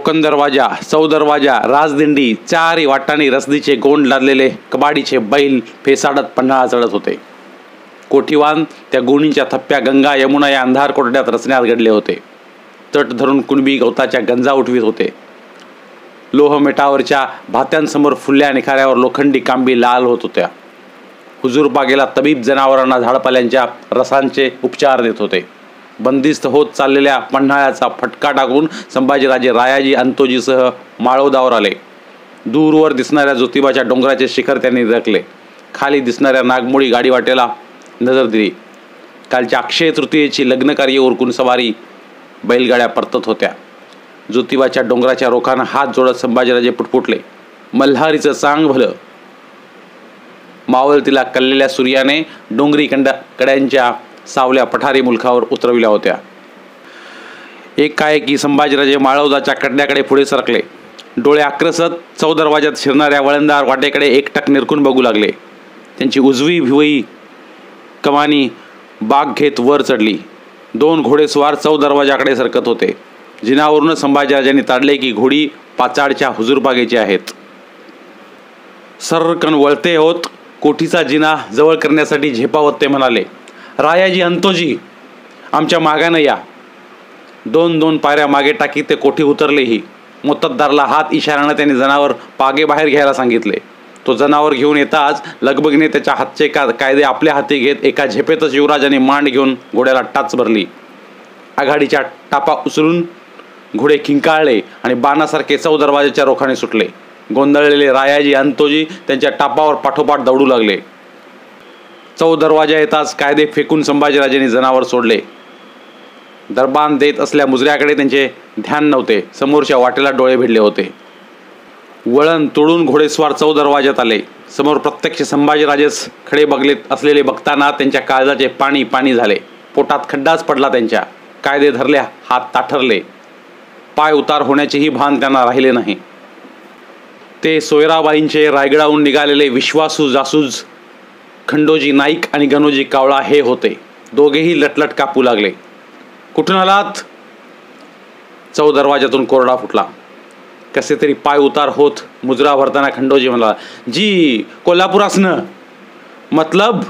कोकण दरवाजा, चौ दरवाजा, राजदिंडी, चारही वाटांनी रसदीचे गोंड लादलेले कबाडीचे बैल फेसाडत पन्हाळा चढत होते. कोठीवान त्या गोणीच्या थप्प्या गंगा यमुना या अंधार कोठड्यात रचण्यात घडले होते. तट धरून कुणबी गवताच्या गंजा उठवीत होते. लोहमेटावरच्या भात्यांसमोर फुलल्या निखाऱ्यावर लोखंडी कांबी लाल होत होत्या. हुजूरबागेला तबीब जनावरांना झाडपाल्यांच्या रसांचे उपचार देत होते. बंदिस्त होत चाललेल्या पन्हाळ्याचा फटका टाकून संभाजीराजे रायाजी अंतोजीसह माळोदावर आले. दूरवर दिसणाऱ्या ज्योतिबाच्या डोंगराचे शिखर त्यांनी रखले. खाली दिसणाऱ्या नागमोडी गाडीवाटेला नजर दिली. कालच्या अक्षय तृतीयेची लग्नकार्य उरकून सवारी बैलगाड्या परतत होत्या. ज्योतिबाच्या डोंगराच्या रोखानं हात जोडत संभाजीराजे पुटपुटले, मल्हारीचं सांग भलं. मावळतीला कललेल्या सूर्याने डोंगरी कड्यांच्या सावल्या पठारी मुलखावर उतरविल्या होत्या. एकाएकी संभाजीराजे माळवदाच्या कड्याकडे पुढे सरकले. डोळे आक्रसत चौ दरवाजात शिरणाऱ्या वळणदार वाटेकडे एकटक निरखून बघू लागले. त्यांची उजवी भिवई कमानी बाग घेत वर चढली. 2 घोडेस्वार चौ दरवाजाकडे सरकत होते. जिनावरून संभाजीराजांनी ताडले की घोडी पाचाडच्या हुजूरबागेची आहेत. सर्रकन वळते होत कोठीचा जिना जवळ करण्यासाठी झेपावत ते म्हणाले, रायाजी अंतोजी, आमच्या मागानं या. 2-2 पायऱ्या मागे टाकी ते कोठी उतरलेही. मोत्तद्दारला हात इशाऱ्यानं त्यांनी जनावर पागे बाहेर घ्यायला सांगितले. तो जनावर घेऊन येताच लगबगीने त्याच्या हातचे कायदे आपल्या हाती घेत एका झेपेतच युवराजांनी मांड घेऊन घोड्याला टाच भरली. आघाडीच्या टापा उचलून घोडे खिंकाळले आणि बाणासारखे चौ दरवाजाच्या रोखाने सुटले. गोंधळलेले रायाजी अंतोजी त्यांच्या टापावर पाठोपाठ दौडू लागले. चौ दरवाजा येताच कायदे फेकून संभाजीराजांनी जनावर सोडले. दरबान देत असल्या मुजऱ्याकडे त्यांचे ध्यान नव्हते. समोरच्या वाटेला डोळे भिडले होते. वळण तोडून घोडेस्वार चौ दरवाजात आले. समोर प्रत्यक्ष संभाजीराजेच खडे बगलेत असलेले बघताना त्यांच्या काळजाचे पाणी पाणी झाले. पोटात खड्डाच पडला त्यांच्या. कायदे धरले, हात ताठरले. पाय उतार होण्याचेही भान त्यांना राहिले नाही. ते सोयराबाईंचे रायगडाहून निघालेले विश्वासू जासूज खंडोजी नाईक आणि गणोजी कावळा हे होते. दोघेही लटलट कापू लागले. कुठून आलात? चौ दरवाजातून कोरडा फुटला. कसे तरी पाय उतार होत मुजरा भरताना खंडोजी म्हणाला, जी कोल्हापुरासनं. मतलब?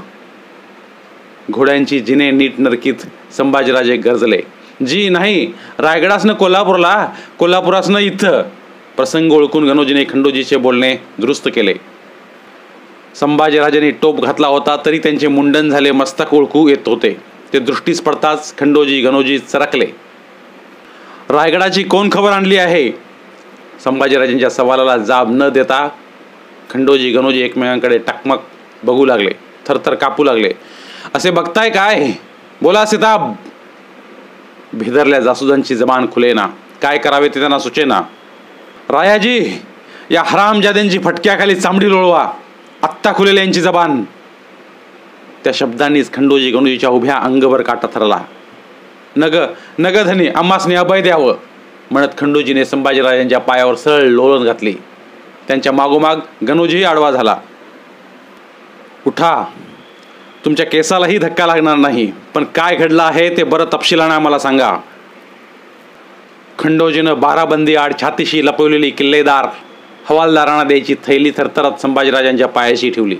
घोड्यांची जिने नीट नरकीत संभाजीराजे गरजले, जी नाही, रायगडासनं कोल्हापूरला, कोल्हापुरासनं इथं. प्रसंग ओळखून गणोजीने खंडोजीचे बोलणे दुरुस्त केले. संभाजीराजांनी टोप घातला होता तरी त्यांचे मुंडन झाले मस्तक ओळखू येत होते. ते दृष्टीस पडताच खंडोजी गणोजी चरकले. रायगडाची कोण खबर आणली आहे? संभाजीराजांच्या सवालाला जाब न देता खंडोजी गणोजी एकमेकांकडे टकमक बघू लागले. थरथर कापू लागले. असे बघताय काय? बोला सिताब. भेदरल्या जासुदांची जबान खुलेना. काय करावे ते त्यांना सुचेना. रायाजी, या हरामजाद्यांची फटक्याखाली चांबडी लोळवा. आत्ता खुलेल यांची जबान. त्या शब्दांनीच खंडोजी गणोजीच्या उभ्या अंगभर काटा थरला. नग धनी, आम्हासने अभय द्यावं म्हणत खंडोजीने संभाजीराजांच्या पायावर सरळ लोळण घातली. त्यांच्या मागोमाग गणोजीही आडवा झाला. उठा, तुमच्या केसालाही धक्का लागणार नाही, पण काय घडलं आहे ते बरं तपशिलाने आम्हाला सांगा. खंडोजीनं बाराबंदी आड छातीशी लपवलेली किल्लेदार हवालदारांना द्यायची थैली थरथरत संभाजीराजांच्या पायाशी ठेवली.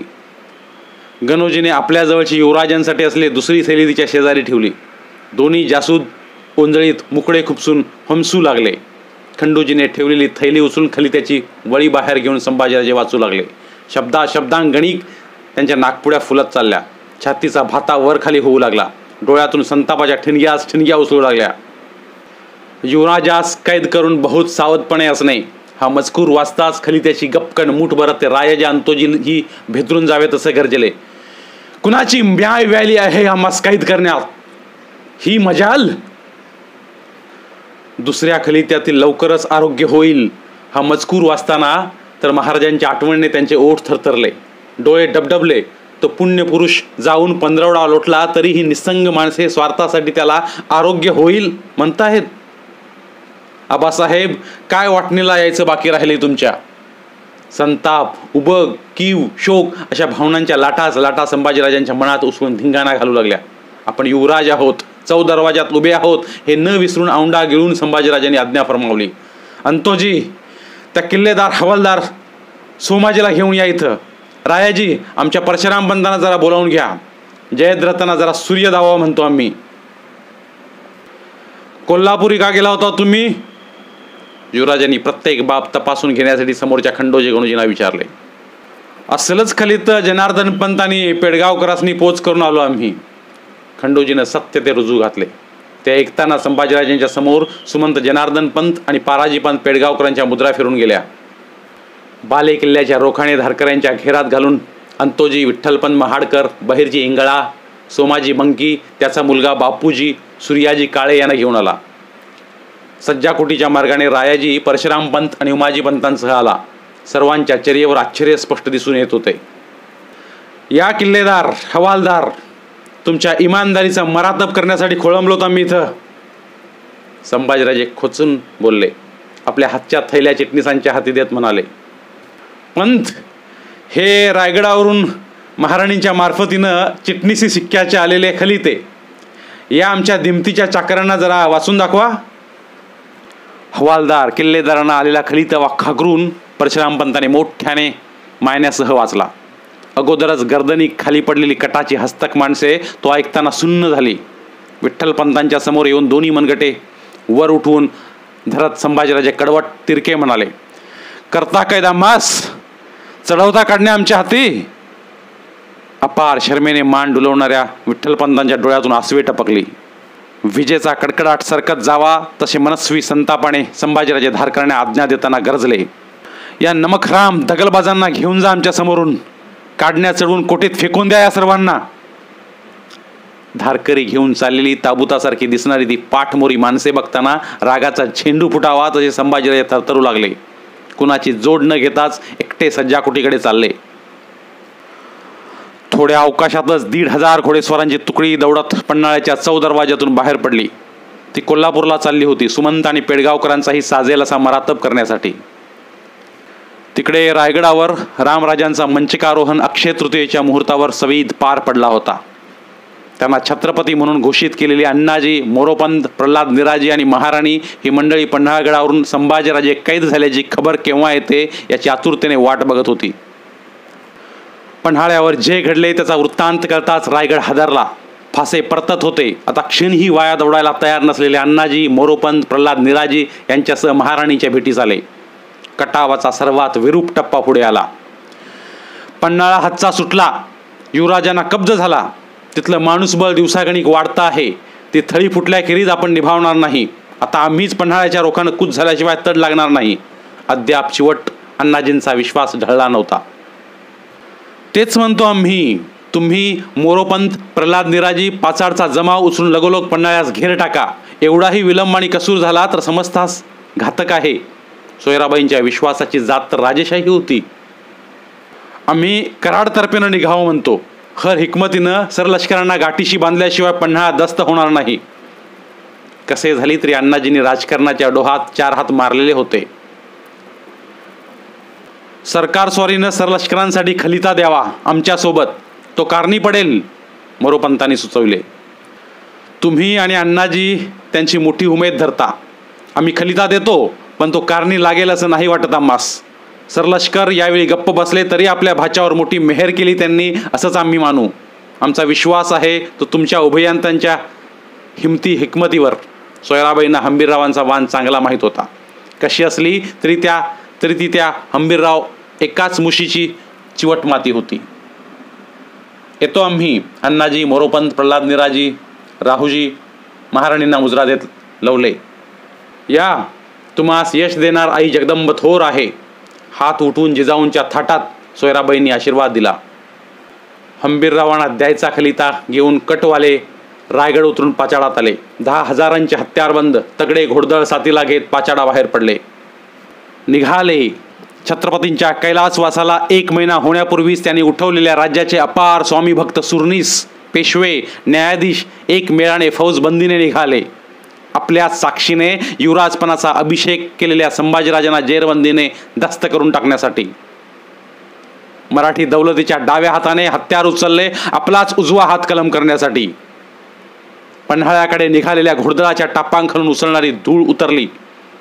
गणोजीने आपल्याजवळची युवराजांसाठी असले दुसरी थैली तिच्या शेजारी ठेवली. दोन्ही जासूद ओंजळीत मुकडे खुपसून हमसू लागले. खंडोजीने ठेवलेली थैली उचलून खाली त्याची वळी बाहेर घेऊन संभाजीराजे वाचू लागले. शब्दांगणिक त्यांच्या नागपुड्या फुलत चालल्या. छातीचा भाता वर खाली होऊ लागला. डोळ्यातून संतापाच्या ठिणग्या उसळू लागल्या. युवराजास कैद करून बहुत सावधपणे असणे हा मजकूर वाचताच खाली त्याची गपकन मूठ भरत ते रायाजी अंतोजी ही भेदरून जावे तसे गरजले. कुणाची म्याय व्याली आहे आम्हास कैद करण्यात? ही मजाल? दुसऱ्या खलित्यातील लवकरच आरोग्य होईल हा मजकूर वाचताना तर महाराजांच्या आठवणीने त्यांचे ओठ थरथरले. डोळे डबडबले. तो पुण्यपुरुष जाऊन 15 लोटला तरीही निसंग माणसे स्वार्थासाठी त्याला आरोग्य होईल म्हणताहेत. आबासाहेब, काय वाटणीला यायचं बाकी राहिले तुमच्या? संताप, उबग, कीव, शोक अशा भावनांच्या लाटा संभाजीराजांच्या मनात उसळून धिंगाणा घालू लागल्या. आपण युवराज आहोत, चौ दरवाजात उभे आहोत हे न विसरून औंढा गिळून संभाजीराजांनी आज्ञा फरमावली. अंतोजी, त्या किल्लेदार हवालदार सोमाजीला घेऊन या इथं. रायाजी, आमच्या परशुराम पंतांना जरा बोलावून घ्या. जयद्रथांना जरा सूर्य दावा म्हणतो आम्ही. कोल्हापुरी का गेला होता तुम्ही? युवराजांनी प्रत्येक बाब तपासून घेण्यासाठी समोरच्या खंडोजी गणूजींना विचारले. असलच खलित जनार्दन पंतांनी पेडगावकरांनी पोच करून आलो आम्ही. खंडोजीनं सत्य ते रुजू घातले. ते ऐकताना संभाजीराजांच्या समोर सुमंत जनार्दन पंत आणि पाराजी पंत पेडगावकरांच्या मुद्रा फिरून गेल्या. बाले किल्ल्याच्या रोखाणे धारकऱ्यांच्या घेरात घालून अंतोजी विठ्ठलपंत महाडकर, बहिर्जी इंगळा, सोमाजी मंकी, त्याचा मुलगा बापूजी, सूर्याजी काळे यांना घेऊन आला. सज्जाकोटीच्या मार्गाने रायाजी परशुराम पंत आणि उमाजी पंतांसह आला. सर्वांच्या चर्येवर आश्चर्य स्पष्ट दिसून येत होते. या किल्लेदार हवालदार, तुमच्या इमानदारीचा मरातब करण्यासाठी खोळंबलोत आम्ही इथं. संभाजीराजे खोचून बोलले. आपल्या हातच्या थैल्या चिटणीसांच्या हाती देत म्हणाले, पंत, हे रायगडावरून महाराणींच्या मार्फतीनं चिटणीसी सिक्क्याचे आलेले खलिते. या आमच्या दिमतीच्या चाकरांना जरा वाचून दाखवा. हवालदार किल्लेदारांना आलेला खलित खाकरून परशुराम पंताने मोठ्याने मायण्यासह वाचला. अगोदरच गर्दनी खाली पडलेली कटाची हस्तक माणसे तो ऐकताना सुन्न झाली. विठ्ठलपंतांच्या समोर येऊन दोन्ही मनगटे वर उठवून धरत संभाजीराजे कडवट तिरके म्हणाले, करता कैदा मास, चढवता काढणे आमच्या हाती. अपार शर्मेने मान डुलवणाऱ्या विठ्ठलपंतांच्या डोळ्यातून आसवे टपकली. विजेचा कडकडाट सरकत जावा तसे मनस्वी संतापाने संभाजीराजे धारकरांना आज्ञा देताना गरजले, या नमखराम दगलबाजांना घेऊन जा आमच्या समोरून. काढण्या चढवून कोठीत फेकून द्या या सर्वांना. धारकरी घेऊन चाललेली ताबुतासारखी दिसणारी ती पाठमोरी माणसे बघताना रागाचा झेंडू फुटावा तसे संभाजीराजे थरथरू लागले. कुणाची जोड न घेताच एकटे सज्जाकोटीकडे चालले. थोड्या अवकाशातच 1,500 घोडेस्वारांची तुकडी दौडत पन्हाळ्याच्या चौदरवाज्यातून बाहेर पडली. ती कोल्हापूरला चालली होती, सुमंत आणि पेडगावकरांचाही साजेल असा मरातब करण्यासाठी. तिकडे रायगडावर रामराजांचा मंचकारोहण अक्षय तृतीयेच्या मुहूर्तावर सवीद पार पडला होता. त्यांना छत्रपती म्हणून घोषित केलेली अण्णाजी, मोरोपंत, प्रल्हाद निराजी आणि महाराणी ही मंडळी पन्हाळगडावरून संभाजीराजे कैद झाल्याची खबर केव्हा येते याची आतुरतेने वाट बघत होती. पन्हाळ्यावर जे घडले त्याचा वृत्तांत करताच रायगड हादरला. फासे परतत होते. आता क्षणही वाया दौडायला तयार नसलेले अण्णाजी, मोरोपंत, प्रल्हाद निराजी यांच्यासह महाराणीच्या भेटीस आले. कटावाचा सर्वात विरूप टप्पा पुढे आला. पन्हाळा हातचा सुटला. युवराजांना कब्ज झाला. तिथलं माणूसबळ दिवसागणिक वाढतं आहे. ती थळी फुटल्याखेरीज आपण निभावणार नाही. आता आम्हीच पन्हाळ्याच्या रोखानं कूच झाल्याशिवाय तड लागणार नाही. अद्याप चिवट अण्णाजींचा विश्वास ढळला नव्हता. तेच म्हणतो आम्ही, तुम्ही मोरोपंत, प्रल्हाद निराजी, पाचाडचा जमाव उचलून लगोलग पन्हाळ्यास घेर टाका. एवढाही विलंब आणि कसूर झाला तर समजतास घातक आहे. सोयराबाईंच्या विश्वासाची जात तर राजेशाही होती. आम्ही कराड तर्फेनं निघावं म्हणतो. हर हिकमतीनं सरलष्करांना गाठीशी बांधल्याशिवाय पन्हाळा दस्त होणार नाही. कसे झाली तरी अण्णाजींनी राजकारणाच्या डोहात 4 हात मारलेले होते. सरकार स्वारीनं सरलष्करांसाठी खलिता द्यावा आमच्यासोबत, तो कारणी पडेल, मोरोपंतांनी सुचवले. तुम्ही आणि अण्णाजी त्यांची मोठी उमेद धरता. आम्ही खलिता देतो, पण तो कारणी लागेल असं नाही वाटत आम्हास. सरलष्कर यावेळी गप्प बसले तरी आपल्या भाच्यावर मोठी मेहर केली त्यांनी असंच आम्ही मानू. आमचा विश्वास आहे तो तुमच्या उभयंतांच्या हिकमतीवर. सोयराबाईंना हंबीररावांचा वाण चांगला माहीत होता. कशी असली तरी ती त्या हंबीरराव एकाच मुशीची चिवट माती होती. येतो आम्ही. अण्णाजी, मोरोपंत, प्रल्हाद निराजी, राहुजी महाराणींना मुजरा देत लवले. या, तुम्हास यश देणार आई जगदंब थोर आहे. हात उठवून जिजाऊंच्या थाटात सोयराबाईंनी आशीर्वाद दिला. हंबीररावांना द्यायचा खलिता घेऊन कटवाले रायगड उतरून पाचाडात आले. 10,000चे हत्यारबंद तगडे घोडदळ साथीला घेत पाचाडा बाहेर पडले. निघाले. छत्रपतींच्या कैलासवासाला 1 महिना होण्यापूर्वीच त्यांनी उठवलेल्या राज्याचे अपार स्वामी भक्त सुरनीस, पेशवे, न्यायाधीश एक मेळाने फौजबंदीने निघाले. आपल्या साक्षीने युवराजपणाचा अभिषेक केलेल्या संभाजीराजांना जेरबंदीने दस्त करून टाकण्यासाठी. मराठी दौलतीच्या डाव्या हाताने हत्यार उचलले, आपलाच उजवा हात कलम करण्यासाठी. पन्हाळ्याकडे निघालेल्या घोडदळाच्या टापांखालून उसळणारी धूळ उतरली.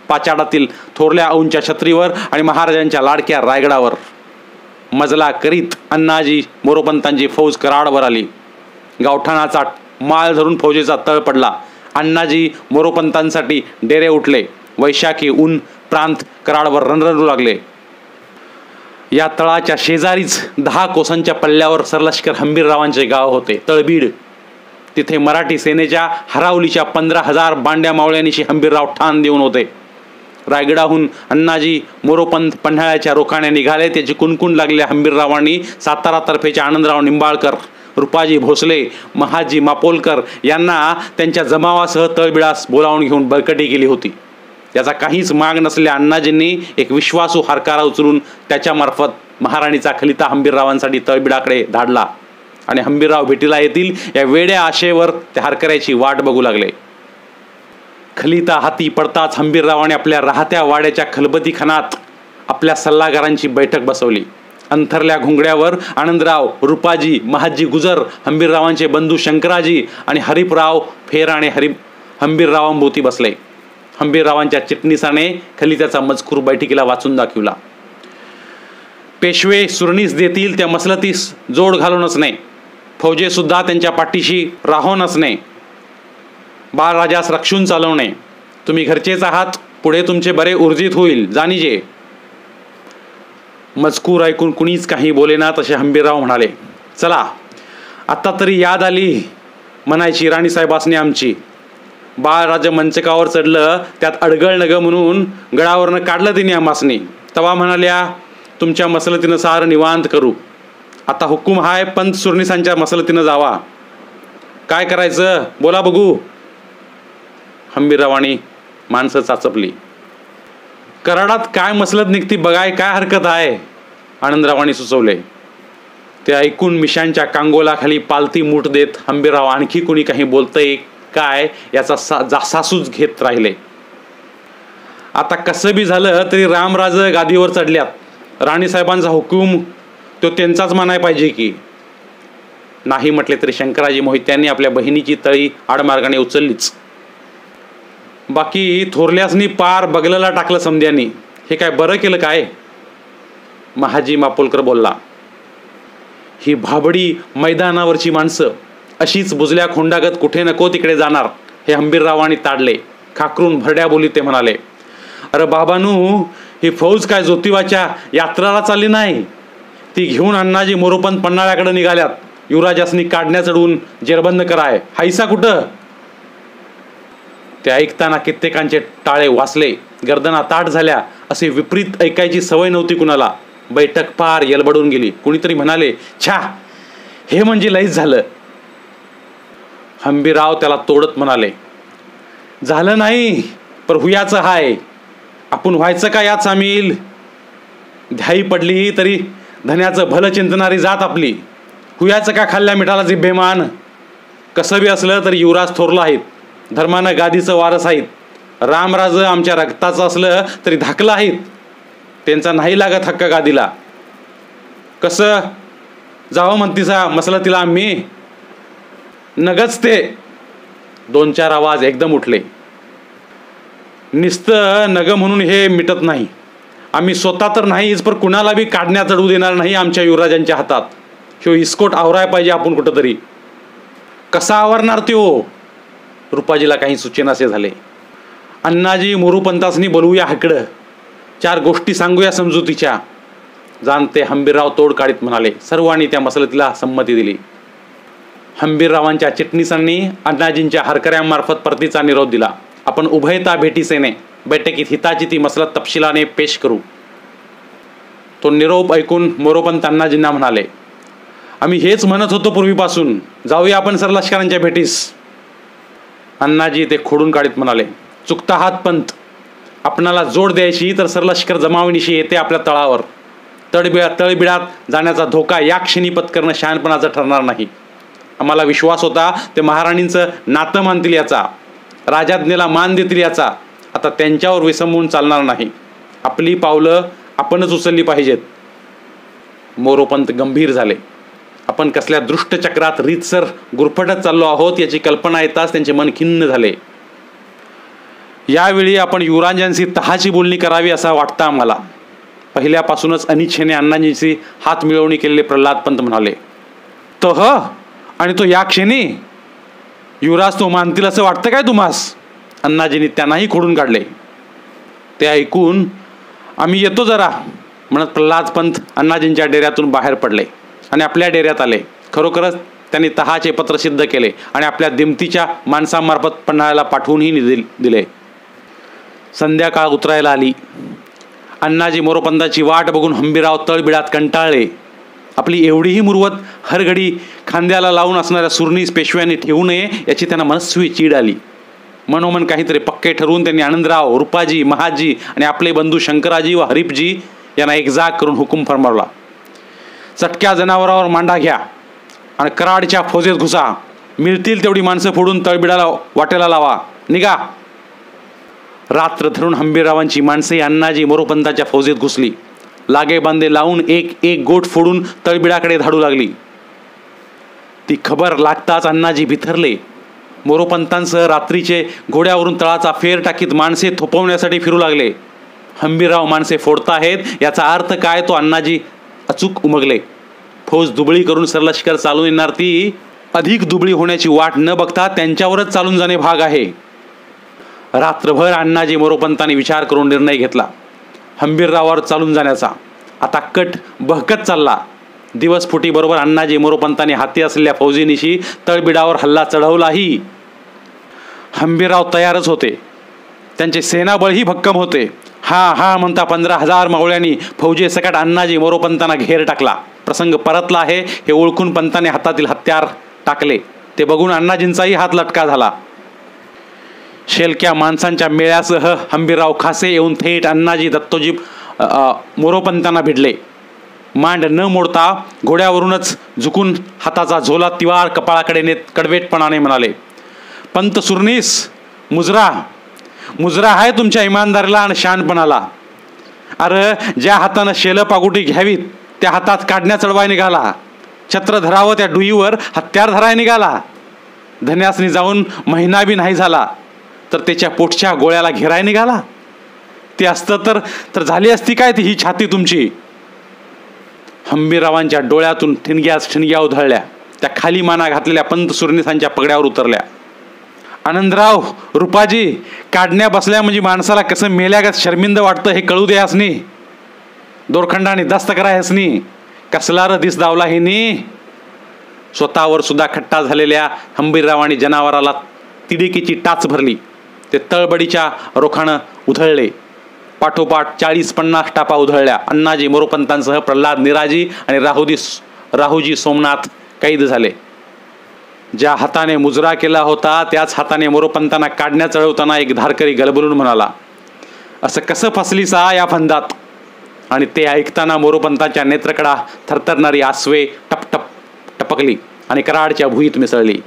पाचाडातील थोरल्या औंच्या छत्रीवर आणि महाराजांच्या लाडक्या रायगडावर मजला करीत अण्णाजी मोरोपंतांची फौज कराडवर आली. गावठाणाचा माळ धरून फौजेचा तळ पडला. अण्णाजी मोरोपंतांसाठी डेरे उठले. वैशाखी ऊन प्रांत कराडवर रणरणू लागले. या तळाच्या शेजारीच 10 कोसांच्या पल्ल्यावर सरलष्कर हंबीररावांचे गाव होते, तळबीड. तिथे मराठी सेनेच्या हरावलीच्या 15,000 बांड्या मावळ्यांनीशी हंबीरराव ठाण देऊन होते. रायगडाहून अण्णाजी मोरोपंत पन्हाळ्याच्या रोखाने निघाले. त्याची कुणकुण लागलेल्या हंबीररावांनी सातारा तर्फेच्या आनंदराव निंबाळकर, रुपाजी भोसले, महाजी मापोलकर यांना त्यांच्या जमावासह तळबिडास बोलावून घेऊन बरकटी केली होती. याचा काहीच माग नसलेल्या अण्णाजींनी एक विश्वासू हरकारा उचलून त्याच्यामार्फत महाराणीचा खलिता हंबीररावांसाठी तळबिडाकडे धाडला आणि हंबीरराव भेटीला येतील या वेड्या आशेवर त्या हरकऱ्याची वाट बघू लागले. खलिता हाती पडताच हंबीररावाने आपल्या राहत्या वाड्याच्या खलबती खानात आपल्या सल्लागारांची बैठक बसवली. अंथरल्या घुंगड्यावर आनंदराव, रुपाजी, महाजी गुजर, हंबीररावांचे बंधू शंकराजी आणि हरिपराव फेराणे हंबीररावांभोवती बसले. हंबीररावांच्या चिटणीसाने खलित्याचा मजकूर बैठकीला वाचून दाखविला. पेशवे सुरणीस देतील त्या मसलतीस जोड घालूनच नाही, फौजेसुद्धा त्यांच्या पाठीशी राहूनच नाही, बाळराजास रक्षून चालवणे. तुम्ही घरचेच आहात, पुढे तुमचे बरे ऊर्जित होईल जाणीजे. मजकूर ऐकून कुणीच काही बोलेना. तसे हंबीरराव म्हणाले, चला आत्ता तरी याद आली म्हणायची राणीसाहेबासने आमची. बाळराज मंचकावर चढलं, त्यात अडगळ नग म्हणून गडावरनं काढलं तिने आमासनी. तवा म्हणाल्या, तुमच्या मसलतीनं सार निवांत करू. आता हुकूम हाय पंत सुरनिसांच्या मसलतीनं जावा. काय करायचं बोला बघू. हंबीररावांनी माणसं चाचपली. कराडात काय मसलत निघती बघाय काय हरकत आहे, आनंदरावांनी सुचवले. ते ऐकून मिशांच्या कांगोलाखाली पालती मूठ देत हंबीरराव आणखी कोणी काही बोलतंय काय याचा सासूच घेत राहिले. आता कसं बी झालं तरी रामराज गादीवर चढल्यात. राणीसाहेबांचा हुकूम तो त्यांचाच मानाय पाहिजे की. नाही म्हटले तरी शंकराजी मोहित्यांनी आपल्या बहिणीची तळी आडमार्गाने उचललीच. बाकी थोरल्यासनी पार बगलला टाकलं समध्यांनी. हे काय बरं केलं काय, महाजी मापोलकर बोलला. ही भाबडी मैदानावरची माणसं अशीच बुजल्या खोंडागत कुठे नको तिकडे जाणार हे हंबीररावांनी ताडले. खाकरून भरड्या बोलीत ते म्हणाले, अरे बाबानू, ही फौज काय ज्योतिबाच्या यात्राला चालली नाही. ती घेऊन अण्णाजी मोरोपंत पन्हाळ्याकडे निघाल्यात. युवराजासनी काढण्या चढवून जेरबंद कराय. हायसा कुठं. ते ऐकताना कित्येकांचे टाळे वाचले, गर्दना ताट झाल्या. असे विपरीत ऐकायची सवय नव्हती कुणाला. बैठक पार येलबडून गेली. कुणीतरी म्हणाले, छा, हे म्हणजे लईच झालं. हंबीरराव त्याला तोडत म्हणाले, झालं नाही पर हुयाचं हाय. आपण व्हायचं का यात सामील. ध्याई पडली तरी धन्याचं भलं चिंतणारी जात आपली. हुयाचं का खाल्ल्या मिठाला जिभेमान. कसं बी असलं तरी युवराज थोरला आहेत, धर्मानं गादीचं वारस आहेत. रामराज आमच्या रक्ताचं असलं तरी धाकलं आहेत. त्यांचा नाही लागत हक्क गादीला. कसं जावं म्हणतीसा मसलतीला आम्ही. नगच ते. 2-4 आवाज एकदम उठले. निस्तं नग म्हणून हे मिटत नाही. आम्ही स्वतः तर नाहीच पर कुणाला बी काढण्या चढवू देणार नाही आमच्या युवराजांच्या हातात. ह्यो इस्कोट आवराय पाहिजे आपण कुठंतरी. कसा आवरणार त्यो. रुपाजीला काही सुचेनासे झाले. अण्णाजी मोरोपंतासनी बोलवूया हकडं. 4 गोष्टी सांगूया समजुतीच्या. जाणते हंबीरराव तोड काढीत म्हणाले. सर्वांनी त्या मसलतीला संमती दिली. हंबीररावांच्या चिटणीसांनी अण्णाजींच्या हरकऱ्यांमार्फत परतीचा निरोप दिला. आपण उभयता भेटीसेने बैठकीत हिताची ती मसलत तपशिलाने पेश करू. तो निरोप ऐकून मोरोपंत अण्णाजींना म्हणाले, आम्ही हेच म्हणत होतो पूर्वीपासून. जाऊया आपण सरलष्करांच्या भेटीस. अण्णाजी ते खोडून काढीत म्हणाले, चुकता आहात पंत. आपणाला जोड द्यायची तर सरलष्कर जमावणीशी येते आपल्या तळावर. तळबिडात जाण्याचा धोका या क्षणी पत्करणं शहाणपणाचं ठरणार नाही. आम्हाला विश्वास होता ते महाराणींचं नातं मानतील याचा, राजाज्ञेला मान देतील याचा. आता त्यांच्यावर विसंबून चालणार नाही. आपली पावलं आपणच उचलली पाहिजेत. मोरोपंत गंभीर झाले. आपण कसल्या दृष्टचक्रात रीतसर गुरफटत चाललो आहोत याची कल्पना येताच त्यांचे मन खिन्न झाले. यावेळी आपण युवराजांशी तहाची बोलणी करावी असं वाटतं आम्हाला. पहिल्यापासूनच अनिच्छेने अण्णाजींशी हात मिळवणी केलेले प्रल्हाद पंत म्हणाले. तह आणि तो या क्षणी युवराज तो मानतील असं वाटतं काय तुम्हास? अण्णाजींनी त्यांनाही खोडून काढले. ते ऐकून आम्ही येतो जरा म्हणत प्रल्हाद पंत अण्णाजींच्या डेऱ्यातून बाहेर पडले आणि आपल्या डेऱ्यात आले. खरोखरच त्यांनी तहाचे पत्र सिद्ध केले आणि आपल्या दिमतीच्या माणसांमार्फत पन्हाळ्याला पाठवूनही दिले. संध्याकाळ उतरायला आली. अण्णाजी मोरोपंताची वाट बघून हंबीरराव तळबिडात कंटाळले. आपली एवढीही मुरवत हरघडी खांद्याला लावून असणाऱ्या सुरणीस पेशव्यांनी ठेवू नये याची त्यांना मनस्वी चीड आली. मनोमन काहीतरी पक्के ठरवून त्यांनी आनंदराव, रुपाजी, महाजी आणि आपले बंधू शंकराजी व हरिपजी यांना एकजाग करून हुकूम फरमावला. चटक्या जनावरावर मांडा घ्या आणि कराडच्या फौजेत घुसा. मिळतील तेवढी माणसं फोडून तळबिडाला वाटेला लावा. निघा. रात्र धरून हंबीररावांची माणसे अण्णाजी मोरोपंताच्या फौजेत घुसली. लागे बांधे लावून एक एक गोट फोडून तळबिडाकडे धाडू लागली. ती खबर लागताच अण्णाजी बिथरले. मोरोपंतांसह रात्रीचे घोड्यावरून तळाचा फेर टाकीत माणसे थोपवण्यासाठी फिरू लागले. हंबीरराव माणसे फोडताहेत याचा अर्थ काय तो अण्णाजी अचूक उमगले. फौज दुबळी करून सरलष्कर चालून येणार ती अधिक दुबळी होण्याची वाट न बघता त्यांच्यावरच चालून जाणे भाग आहे. रात्रभर अण्णाजी मोरोपंतांनी विचार करून निर्णय घेतला हंबीररावावर चालून जाण्याचा. आता कट बहकत चालला. दिवसफुटी बरोबर अण्णाजी मोरोपंतांनी हाती असलेल्या फौजीनिशी तळबिडावर हल्ला चढवलाही. हंबीरराव तयारच होते. त्यांचे सेनाबळही भक्कम होते. हा हा म्हणता 15,000 मावळ्यांनी फौजे सकट अण्णाजी मोरोपंतांना घेर टाकला. प्रसंग परतला आहे हे ओळखून पंताने हातातील हत्यार टाकले. ते बघून अण्णाजींचाही हात लटका झाला. शेलक्या माणसांच्या मेळ्यासह हंबीरराव खासे येऊन थेट अण्णाजी दत्तोजी मोरोपंतांना भिडले. मांड न मोडता घोड्यावरूनच झुकून हाताचा झोला तिवार कपाळाकडे नेत कडवेटपणाने म्हणाले, पंत सुरनीस, मुजरा मुजरा आहे तुमच्या इमानदारीला आणि शहाणपणाला. अरे ज्या हातानं शेलं पागुटी घ्यावीत त्या हातात काढण्या चढवाय निघाला. छत्र धरावं त्या डुईवर हत्यार धराय निघाला. धन्यासनी जाऊन महिना बी नाही झाला तर त्याच्या पोटच्या गोळ्याला घेराय निघाला. ते असतं तर झाली असती काय ती ही छाती तुमची. हंबीररावांच्या डोळ्यातून ठिणग्या उधळल्या. त्या खाली माना घातलेल्या पंत सुरनिसांच्या पगड्यावर उतरल्या. आनंदराव, रुपाजी, काढण्या बसल्या म्हणजे माणसाला कसं मेल्यागत शर्मिंद वाटतं हे कळू दे हसनी. दोरखंडाने दस्त कराय हसनी. कसला र दिस दावला हे नी. स्वतःवर सुद्धा खट्टा झालेल्या हंबीररावांनी जनावराला तिडिकीची टाच भरली. ते तळबडीच्या रोखानं उधळले. पाठोपाठ 40-50 टापा उधळल्या. अण्णाजी मोरोपंतांसह प्रल्हाद निराजी आणि राहुजी सोमनाथ कैद झाले. ज्या हाताने मुजरा केला होता त्याच हाताने मोरोपंतांना काढण्या चढवताना एक धारकरी गलबलून म्हणाला, असं कसं फसलीसा या फंदात. आणि ते ऐकताना मोरोपंतांच्या नेत्रकडा थरथरणारी आसवे टपटप टपकली आणि कराडच्या भुईत मिसळली.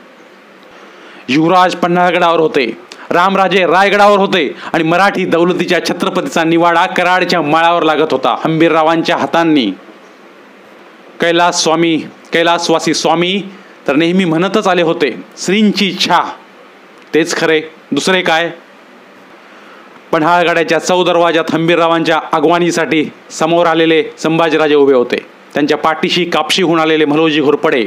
युवराज पन्हाळगडावर होते. रामराजे रायगडावर होते आणि मराठी दौलतीच्या छत्रपतीचा निवाडा कराडच्या माळावर लागत होता. हंबीररावांच्या हातांनी. कैलासवासी स्वामी तर नेहमी म्हणतच आले होते, श्रींची इच्छा. तेच खरे, दुसरे काय. पन्हाळगडाच्या चौदरवाजात हंबीररावांच्या आगवानीसाठी समोर आलेले संभाजीराजे उभे होते. त्यांच्या पाठीशी कापशी होऊन आलेले मलोजी घोरपडे,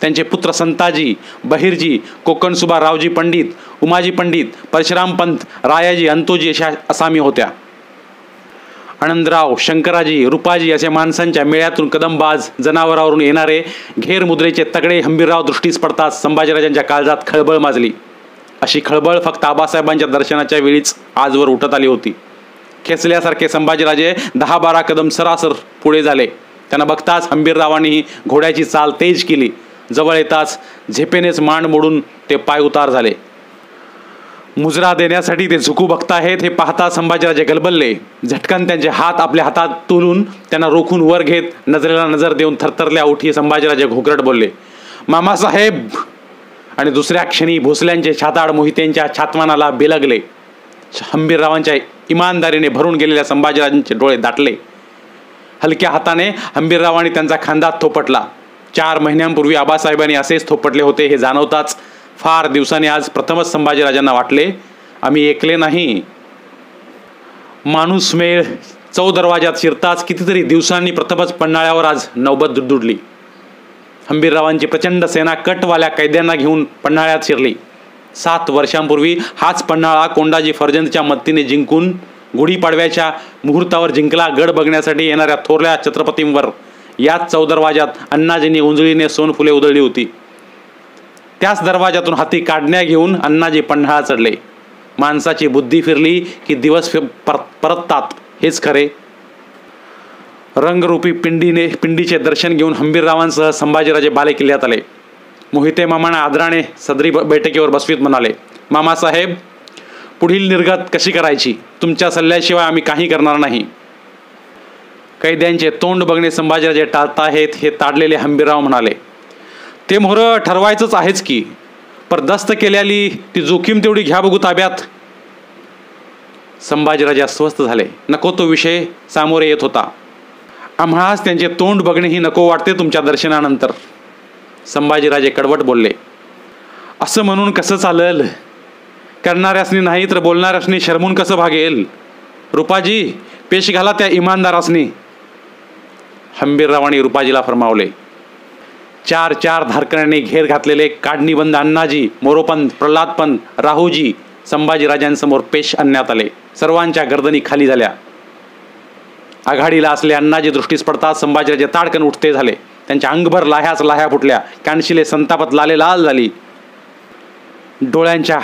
त्यांचे पुत्र संताजी, बहिरजी, कोकणसुबा रावजी पंडित, उमाजी पंडित, परशुराम पंत, रायाजी, अंतोजी अशा असामी होत्या. आनंदराव, शंकराजी, रुपाजी अशा माणसांच्या मेळ्यातून कदमबाज जनावरावरून येणारे घेर मुद्रेचे तगडे हंबीरराव दृष्टीस पडताच संभाजीराजांच्या काळजात खळबळ माजली. अशी खळबळ फक्त आबासाहेबांच्या दर्शनाच्या वेळीच आजवर उठत आली होती. खेचल्यासारखे संभाजीराजे 10-12 कदम सरासर पुढे झाले. त्यांना बघताच हंबीररावांनी घोड्याची चाल तेज केली. जवळ येताच झेपेनेच मांड मोडून ते पाय उतार झाले. मुजरा देण्यासाठी ते झुकू बघताहेत हे पाहता संभाजीराजे गलबलले. झटकन त्यांचे हात आपल्या हातात तोलून त्यांना रोखून वर घेत नजरेला नजर देऊन थरथरल्या उठी संभाजीराजे घोगरट बोलले, मामासाहेब. आणि दुसऱ्या क्षणी भोसल्यांचे छाताड मोहितेंच्या छातवानाला बेलगले. हंबीररावांच्या इमानदारीने भरून गेलेल्या संभाजीराजांचे डोळे दाटले. हलक्या हाताने हंबीररावांनी त्यांचा खांदा थोपटला. 4 महिन्यांपूर्वी आबासाहेबांनी असेच थोपटले होते हे जाणवताच फार दिवसांनी आज प्रथमच संभाजीराजांना वाटले, आम्ही एकले नाही, माणूसमेळ चौदरवाजात शिरताच कितीतरी दिवसांनी प्रथमच पन्हाळ्यावर आज नौबत दुडली. हंबीररावांची प्रचंड सेना कटवाल्या कैद्यांना घेऊन पन्हाळ्यात शिरली. 7 वर्षांपूर्वी हाच पन्हाळा कोंडाजी फर्जंदच्या मदतीने जिंकून गुढीपाडव्याच्या मुहूर्तावर जिंकला गड बघण्यासाठी येणाऱ्या थोरल्या छत्रपतींवर याच चौदरवाजात अण्णाजींनी उंजळीने सोनफुले उधळली होती. त्याच दरवाजातून हाती काढण्या घेऊन अण्णाजी पन्हाळा चढले. माणसाची बुद्धी फिरली की दिवस परततात हेच खरे. रंगरूपी पिंडीचे दर्शन घेऊन हंबीररावांसह संभाजीराजे बालेकिल्ल्यात आले. मोहिते मामांना आदराने सदरी बैठकीवर बसवीत म्हणाले, मामासाहेब, पुढील निर्गत कशी करायची? तुमच्या सल्ल्याशिवाय आम्ही काही करणार नाही. कैद्यांचे तोंड बघणे संभाजीराजे टाळताहेत हे ताडलेले हंबीरराव म्हणाले, ते मोहरं ठरवायचंच आहेच की, पर दस्त केल्याली ती जोखीम तेवढी घ्या बघू ताब्यात. संभाजीराजे अस्वस्थ झाले. नको तो विषय सामोरे येत होता. आम्हास त्यांचे तोंड बघणेही नको वाटते तुमच्या दर्शनानंतर. संभाजीराजे कडवट बोलले, असं म्हणून कसं चालल? करणाऱ्यासनी नाही तर बोलणाऱ्यासनी शरमून कसं भागेल? रुपाजी, पेश घाला त्या इमानदारासनी. हंबीररावांनी रुपाजीला फरमावले. 4 धारकऱ्यांनी घेर घातलेले काढणीबंद अण्णाजी, मोरोपंत, प्रल्हादपंत, राहूजी संभाजीराजांसमोर पेश आणण्यात आले. सर्वांच्या गर्दनी खाली झाल्या. आघाडीला असले अण्णाजी दृष्टीस पडतात संभाजीराजे ताडकन उठते झाले. त्यांच्या अंगभर लाह्या फुटल्या. कानशिले संतापात लाल झाली. डोळ्यांच्या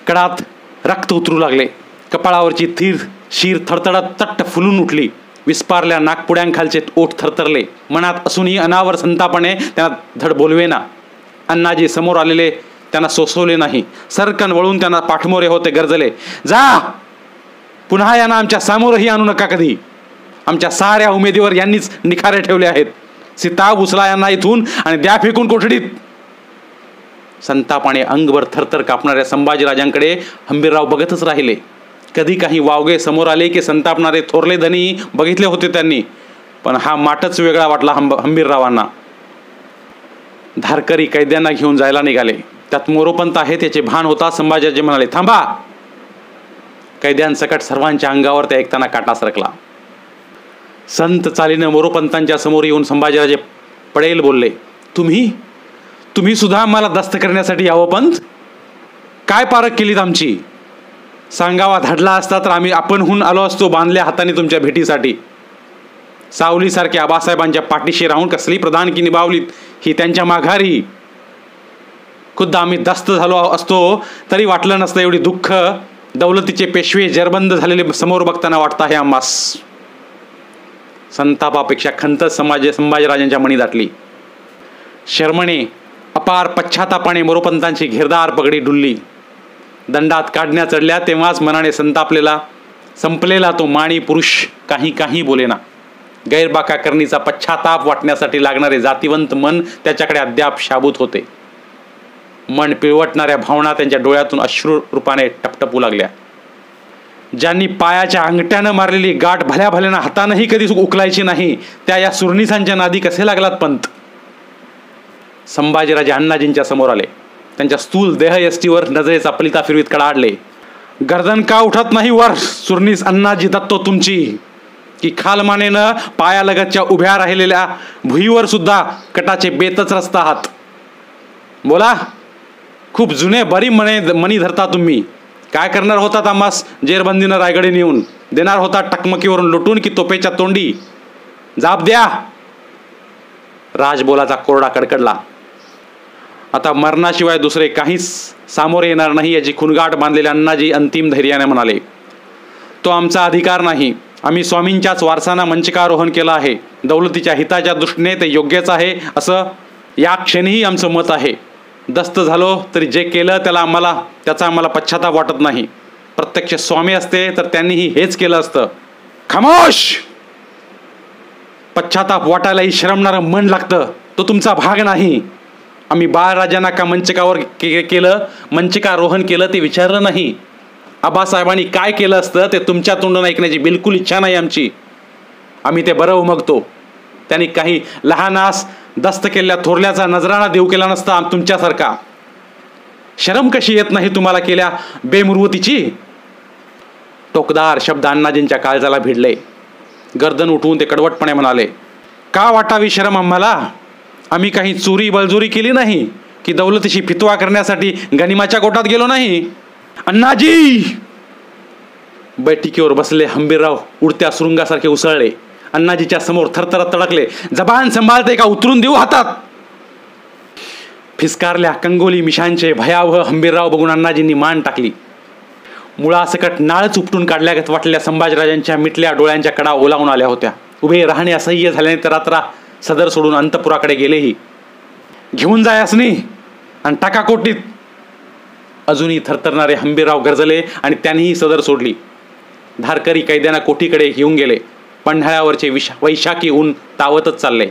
कडात रक्त उतरू लागले. कपाळावरची शीर थरथडत तट्ट फुलून उठली. विस्पारल्या नाकपुड्यांखालचे ओठ थरथरले. मनात असूनही अनावर संतापाने त्यांना धड बोलवेना. अण्णाजी समोर आलेले त्यांना सोसवले नाही. सरकन वळून त्यांना पाठमोरे होते गरजले, जा, पुन्हा यांना आमच्या समोरही आणू नका कधी. आमच्या साऱ्या उमेदीवर यांनीच निखारे ठेवले आहेत. सीताब उचला यांना इथून आणि द्या फेकून कोठडीत. संतापाने अंगभर थरथर कापणाऱ्या संभाजीराजांकडे हंबीरराव बघतच राहिले. कधी काही वावगे समोर आले की संतापणारे थोरले धनी बघितले होते त्यांनी, पण हा माटच वेगळा वाटला हंबीररावांना. धारकरी कैद्यांना घेऊन जायला निघाले. त्यात मोरोपंत आहेत याचे भान होता. संभाजीराजे म्हणाले, थांबा. कैद्यांसकट सर्वांच्या अंगावर त्या ऐकताना काटा सरकला. संत चालीनं मोरोपंतांच्या समोर येऊन संभाजीराजे पडेल बोलले, तुम्ही सुद्धा मला दस्त करण्यासाठी यावं पंत? काय पारख केलीत आमची? सांगावा धाडला असता तर आम्ही आपणहून आलो असतो बांधल्या हाताने तुमच्या भेटीसाठी. सावलीसारख्या आबासाहेबांच्या पाठीशी राहून कसली प्रधानकी निभावलीत ही त्यांच्या माघारी. खुद्द आम्ही दस्त झालो असतो तरी वाटलं नसतं एवढी दुःख दौलतीचे पेशवे जरबंद झालेले समोर बघताना वाटत आहे आम्हास. संतापापेक्षा खंत संभाजीराजांच्या मनी दाटली. शर्मणे अपार पश्चातापाने मोरोपंतांची घेरदार पगडी डुलली. दंडात काढण्या चढल्या तेव्हाच मनाने संपलेला तो माणी पुरुष काही बोलेना. गैरबाका करणीचा पश्चाताप वाटण्यासाठी लागणारे जातिवंत मन त्याच्याकडे अद्याप शाबूत होते. मन पिळवटणाऱ्या भावना त्यांच्या डोळ्यातून अश्रू रूपाने टपटपू लागल्या. ज्यांनी पायाच्या अंगठ्यानं मारलेली गाठ भल्यानं हातानंही कधी उकलायची नाही, त्या या सुरनिसांच्या नादी कसे लागलात पंत? संभाजीराजे अण्णाजींच्या समोर आले. त्यांच्या स्थूल देहयष्टीवर नजरेचा पलिता फिरवीत कडाडले. गर्दन का उठत नाही वर सुरनीस अण्णाजी दत्तो तुमची, की खालमानेनं पायालगतच्या उभ्या राहिलेल्या भुईवर सुद्धा कटाचे बेतच रचता आहात? बोला, खूप जुने बरी मनी धरता तुम्ही. काय करणार होतात आम्हास जेरबंदीनं रायगडी नेऊन? देणार होता टकमकीवरून लुटून की तोपेच्या तोंडी? जाप द्या. राजबोलाचा कोरडा कडकडला. आता मरणाशिवाय दुसरे काहीच सामोरे येणार नाही याची खुणगाठ बांधलेले अण्णाजी अंतिम धैर्याने म्हणाले, तो आमचा अधिकार नाही. आम्ही स्वामींच्याच वारसांना मंचकारोहण केलं आहे. दौलतीच्या हिताच्या दृष्टीने ते योग्यच आहे असं या क्षणीही आमचं मत आहे. दस्त झालो तरी जे केलं त्याचा आम्हाला पश्चाताप वाटत नाही. प्रत्यक्ष स्वामी असते तर त्यांनीही हेच केलं असतं. खामोश. पश्चाताप वाटायलाही शरमणारं मन लागतं. तो तुमचा भाग नाही. आम्ही बाळराजांना का मंचकावर मंचकारोहण केलं ते विचारलं नाही. आबासाहेबांनी काय केलं असतं ते तुमच्या तोंडून ऐकण्याची बिलकुल इच्छा नाही आमची. आम्ही ते बरं उमगतो. त्यांनी काही लहानास दस्त केलेल्या थोरल्याचा नजराणा देऊ केला नसता तुमच्यासारखा. शरम कशी येत नाही तुम्हाला केल्या बेमुरवतीची? टोकदार शब्द अण्णाजींच्या काळजाला भिडले. गर्दन उठवून ते कडवटपणे म्हणाले, का वाटावी शरम आम्हाला? आम्ही काही चोरी बळजोरी केली नाही की दौलतीशी फितवा करण्यासाठी गनिमाच्या गोटात गेलो नाही. अण्णाजी! बैठकीवर बसले हंबीरराव उडत्या सुरुंगासारखे उसळले. अण्णाजीच्या समोर थरथरत तडकले. जबान सांभाळते का उतरून देऊ हातात? फिसकारल्या कंगोली मिशांचे भयावह हंबीरराव बघून अण्णाजींनी मान टाकली. मुळासकट नाळच उपटून काढल्यागत वाटलेल्या संभाजीराजांच्या मिटल्या डोळ्यांच्या कडा ओलावून आल्या होत्या. उभे राहणे असह्य झाल्याने तर रात्रा सदर सोडून अंतपुराकडे गेलेही. घेऊन जाय असनी आणि टाका कोटीत. अजूनही थरथरणारे हंबीरराव गरजले आणि त्यांनीही सदर सोडली. धारकरी कैद्यांना कोठीकडे घेऊन गेले. पन्हाळ्यावरचे वैशाखी ऊन तावतच चालले.